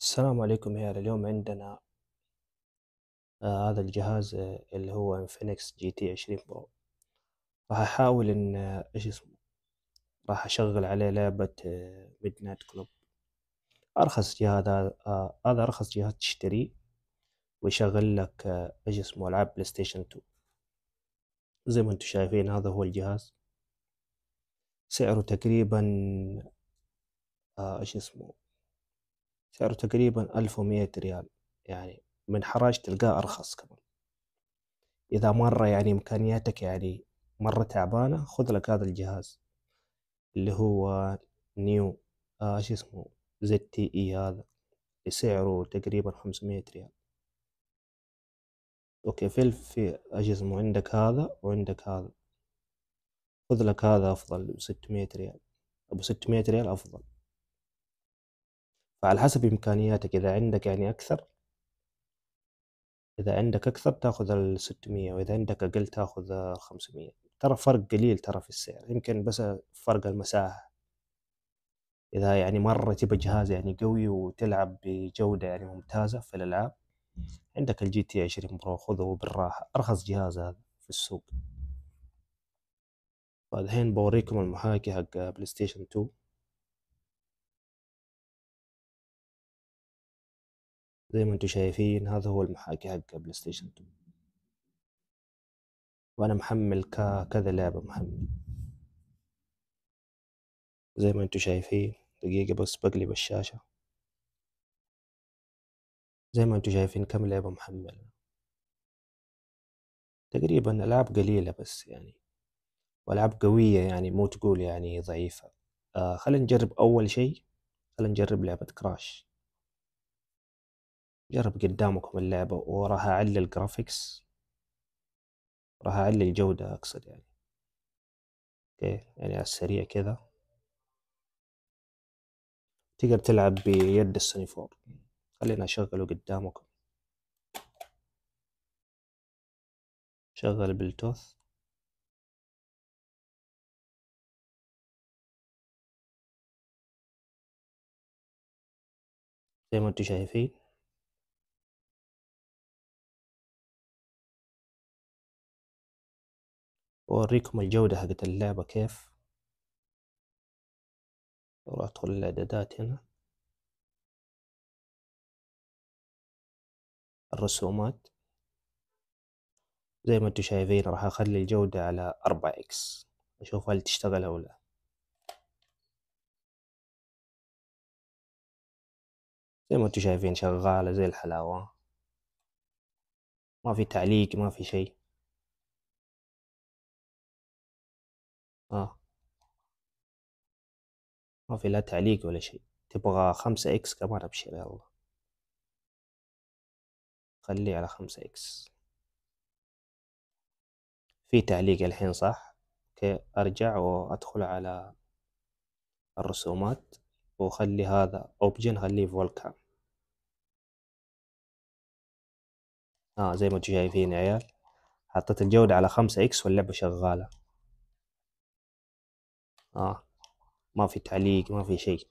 السلام عليكم يا اليوم عندنا هذا الجهاز اللي هو انفينكس جي تي 20 برو. راح احاول ان ايش اسمه راح اشغل عليه لعبة ميد نايت كلوب. ارخص جهاز هذا ارخص جهاز تشتريه ويشغل لك ايش اسمه العاب بلاي ستيشن 2. زي ما انتم شايفين هذا هو الجهاز. سعره تقريبا ايش اسمه سعره تقريبا 1100 ريال، يعني من حراج تلقاه ارخص كمان. اذا مرة يعني امكانياتك يعني مرة تعبانة خذ لك هذا الجهاز اللي هو نيو شو اسمه زد تي اي هذا، سعره تقريبا 500 ريال. اوكي في ايش اسمه عندك هذا وعندك هذا، خذ لك هذا افضل ب 600 ريال، ابو 600 ريال افضل. فعلى حسب امكانياتك، اذا عندك اكثر تاخذ ال 600، واذا عندك اقل تاخذ 500. ترى فرق قليل ترى في السعر، يمكن بس فرق المساحة. إذا يعني مرة تبى جهاز يعني قوي وتلعب بجودة يعني ممتازة في الألعاب، عندك الجي تي 20 برو، خذه بالراحة، أرخص جهاز هذا في السوق. فالحين بوريكم المحاكي حق بلاي ستيشن 2. زي ما انتم شايفين هذا هو المحاكي حق بلاي ستيشن 2، وأنا محمل كذا لعبة محمل. زي ما انتم شايفين، دقيقة بس بقلب الشاشة. زي ما انتم شايفين كم لعبة محمل، تقريبا ألعاب قليلة بس يعني، وألعاب قوية يعني، مو تقول يعني ضعيفة. خلينا نجرب أول شيء، خلينا نجرب لعبة كراش. جرب قدامكم اللعبة، وراح أعلي الجرافيكس، راح أعلي الجودة أقصد يعني. اوكي يعني على السريع كذا تقدر تلعب بيد السوني 4. خلينا أشغله قدامكم، شغل البلوتوث. زي ما انتم شايفين أوريكم الجودة حقت اللعبة كيف. لو أدخل الإعدادات هنا، الرسومات، زي ما انتم شايفين راح أخلي الجودة على 4 إكس، أشوف هل تشتغل أو لا. زي ما انتم شايفين شغالة زي الحلاوة، ما في تعليق ما في شيء. ما في لا تعليق ولا شيء. تبغى 5 إكس كمان أبشر يلا، خليه على 5 إكس. في تعليق الحين صح؟ اوكي ارجع وادخل على الرسومات، وخلي هذا اوبجن، خليه فولكان. زي ما انتم شايفين يا عيال، حطيت الجودة على 5 إكس واللعبة شغالة. ما في تعليق ما في شيء.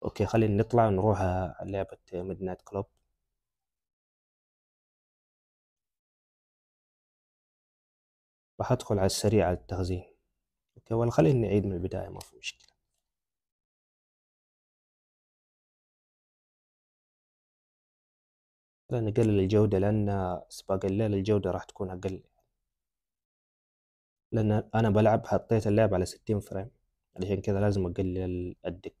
اوكي خلينا نطلع ونروح على لعبة ميد نايت كلوب. راح ادخل على السريع على التخزين. اوكي ولا خلينا نعيد من البداية، ما في مشكلة. خلينا نقلل الجودة، لأن سباق الليل الجودة راح تكون أقل، لأن أنا بلعب حطيت اللعب على 60 فريم، علشان كذا لازم أقلل الدقة.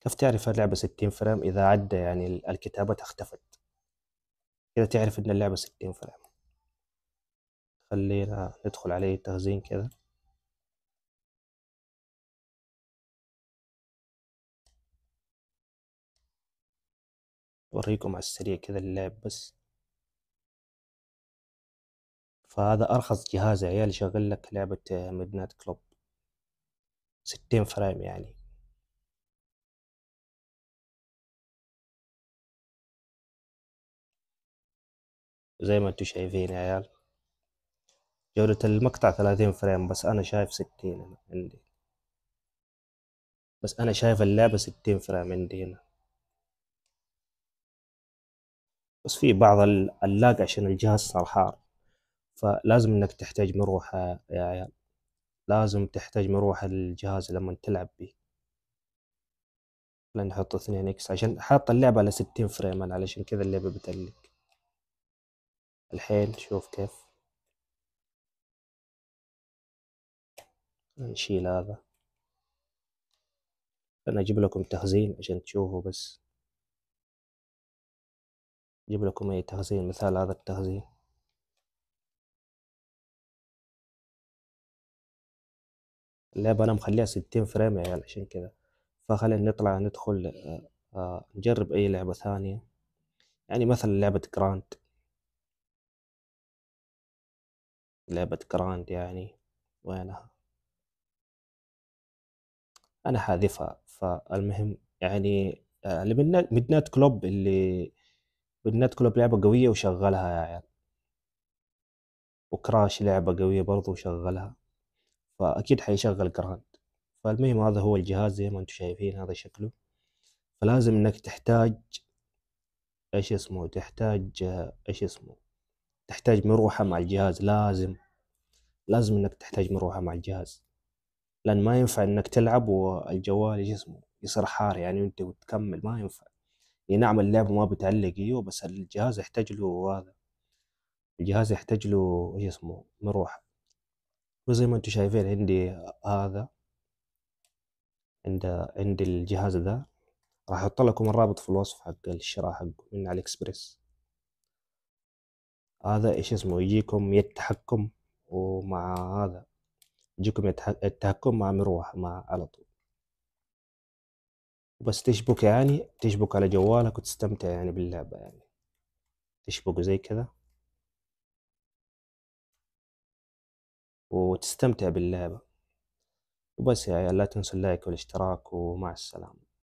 كيف تعرف اللعبة 60 فريم؟ إذا عدى يعني الكتابات اختفت، كذا تعرف إن اللعبة 60 فريم. خلينا ندخل عليه تخزين كذا. أوريكم على السريع كذا اللعب بس. فهذا أرخص جهاز يا عيال يشغل لك لعبة ميد نايت كلوب 60 فريم يعني. زي ما انتم شايفين يا عيال. جودة المقطع 30 فريم، بس أنا شايف 60 هنا عندي. بس أنا شايف اللعبة 60 فريم عندي هنا. بس في بعض اللاج عشان الجهاز صار حار، فلازم إنك تحتاج مروحة يا عيال. لازم تحتاج مروحة للجهاز لما تلعب بيه. خلينا نحط 2 اكس عشان حاط اللعبة على 60 فريم أنا، علشان كذا اللعبة بتقلق. الحين شوف كيف. نشيل هذا. أنا أجيب لكم تخزين عشان تشوفوا بس. أجيب لكم أي تخزين، مثال هذا التخزين. اللعبة أنا مخليها 60 فريم يا عيال عشان كذا. فخلينا نطلع ندخل نجرب أي لعبة ثانية. يعني مثلا لعبة جراند. لعبة جراند يعني وينها؟ أنا حاذفها. فالمهم يعني اللي ميدنايت كلوب، اللي ميدنايت كلوب لعبة قوية وشغلها يا عيال. وكراش لعبة قوية برضو وشغلها. فأكيد حيشغل جراند. فالمهم هذا هو الجهاز زي ما انتم شايفين، هذا شكله. فلازم انك تحتاج ايش اسمه، تحتاج ايش اسمه، تحتاج مروحة مع الجهاز. لازم انك تحتاج مروحة مع الجهاز، لان ما ينفع انك تلعب والجوال ايش اسمه يصير حار يعني وانت وتكمل، ما ينفع. يعني نعم اللعبة ما بتعلق ايوه، بس الجهاز يحتاج له هذا. الجهاز يحتاج له ايش اسمه مروحة. وزي ما انتم شايفين عندي هذا، عندي الجهاز ذا. راح احط لكم الرابط في الوصف حق الشراء حقه من علي اكسبريس. هذا ايش اسمه يجيكم يد تحكم، ومع هذا يجيكم التحكم مع مروحة مع على طول. بس تشبك يعني تشبك على جوالك وتستمتع يعني باللعبة يعني. تشبك زي كذا وتستمتع باللعبة. وبس يا عيال، لا تنسوا اللايك والاشتراك، ومع السلامة.